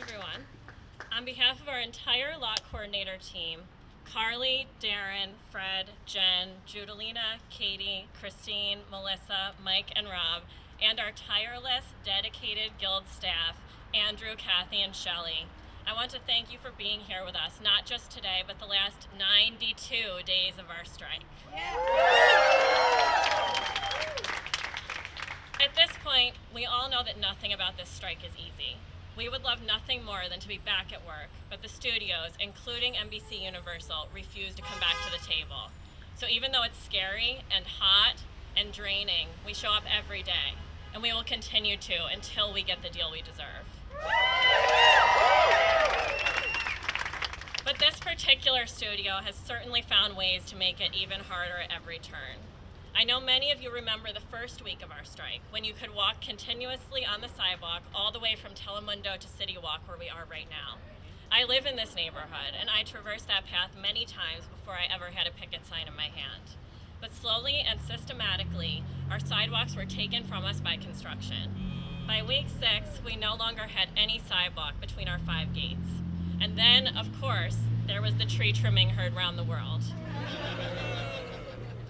everyone. On behalf of our entire lot coordinator team, Carly, Darren, Fred, Jen, Judalina, Katie, Christine, Melissa, Mike, and Rob, and our tireless, dedicated guild staff, Andrew, Kathy, and Shelley, I want to thank you for being here with us, not just today, but the last 92 days of our strike. At this point, we all know that nothing about this strike is easy. We would love nothing more than to be back at work, but the studios, including NBC Universal, refuse to come back to the table. So even though it's scary and hot and draining, we show up every day, and we will continue to until we get the deal we deserve. But this particular studio has certainly found ways to make it even harder at every turn. I know many of you remember the first week of our strike, when you could walk continuously on the sidewalk all the way from Telemundo to City Walk, where we are right now. I live in this neighborhood, and I traversed that path many times before I ever had a picket sign in my hand. But slowly and systematically, our sidewalks were taken from us by construction. By week 6, we no longer had any sidewalk between our 5 gates. And then, of course, there was the tree trimming heard round the world.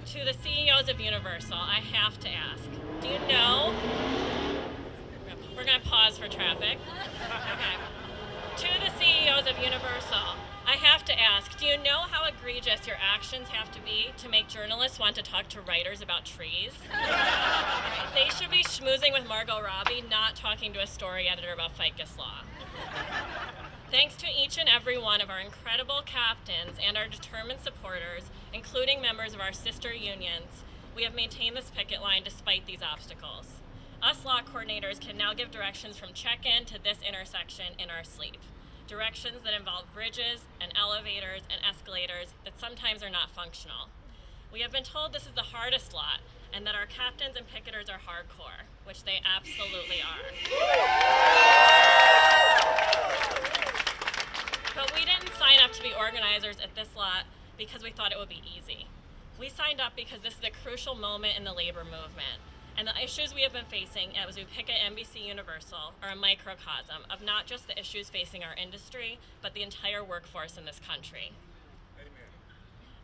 To the CEOs of Universal, I have to ask, do you know? We're going to pause for traffic. Okay. To the CEOs of Universal, I have to ask, do you know how egregious your actions have to be to make journalists want to talk to writers about trees? They should be schmoozing with Margot Robbie, not talking to a story editor about ficus law. Thanks to each and every one of our incredible captains and our determined supporters, including members of our sister unions, we have maintained this picket line despite these obstacles. Us lot coordinators can now give directions from check-in to this intersection in our sleep. Directions that involve bridges and elevators and escalators that sometimes are not functional. We have been told this is the hardest lot and that our captains and picketers are hardcore, which they absolutely are. But we didn't sign up to be organizers at this lot because we thought it would be easy. We signed up because this is a crucial moment in the labor movement, and the issues we have been facing as we picket NBC Universal are a microcosm of not just the issues facing our industry, but the entire workforce in this country. Amen.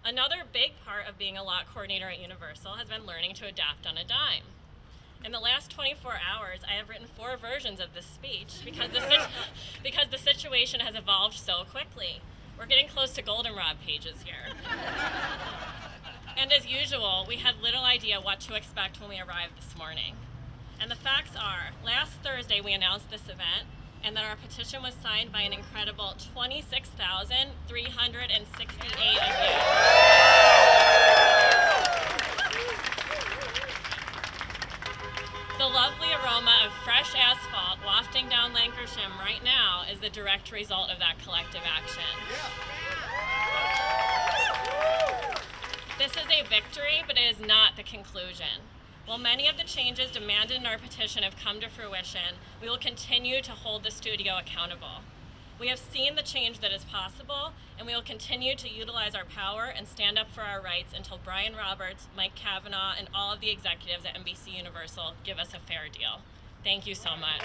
Another big part of being a lot coordinator at Universal has been learning to adapt on a dime. In the last 24 hours, I have written 4 versions of this speech because the situation has evolved so quickly. We're getting close to goldenrod pages here. And as usual, we had little idea what to expect when we arrived this morning. And the facts are, last Thursday we announced this event, and that our petition was signed by an incredible 26,368 of you. The lovely aroma of fresh asphalt wafting down Lancashire right now is the direct result of that collective action. This is a victory, but it is not the conclusion. While many of the changes demanded in our petition have come to fruition, we will continue to hold the studio accountable. We have seen the change that is possible, and we will continue to utilize our power and stand up for our rights until Brian Roberts, Mike Kavanaugh, and all of the executives at NBC Universal give us a fair deal. Thank you so much.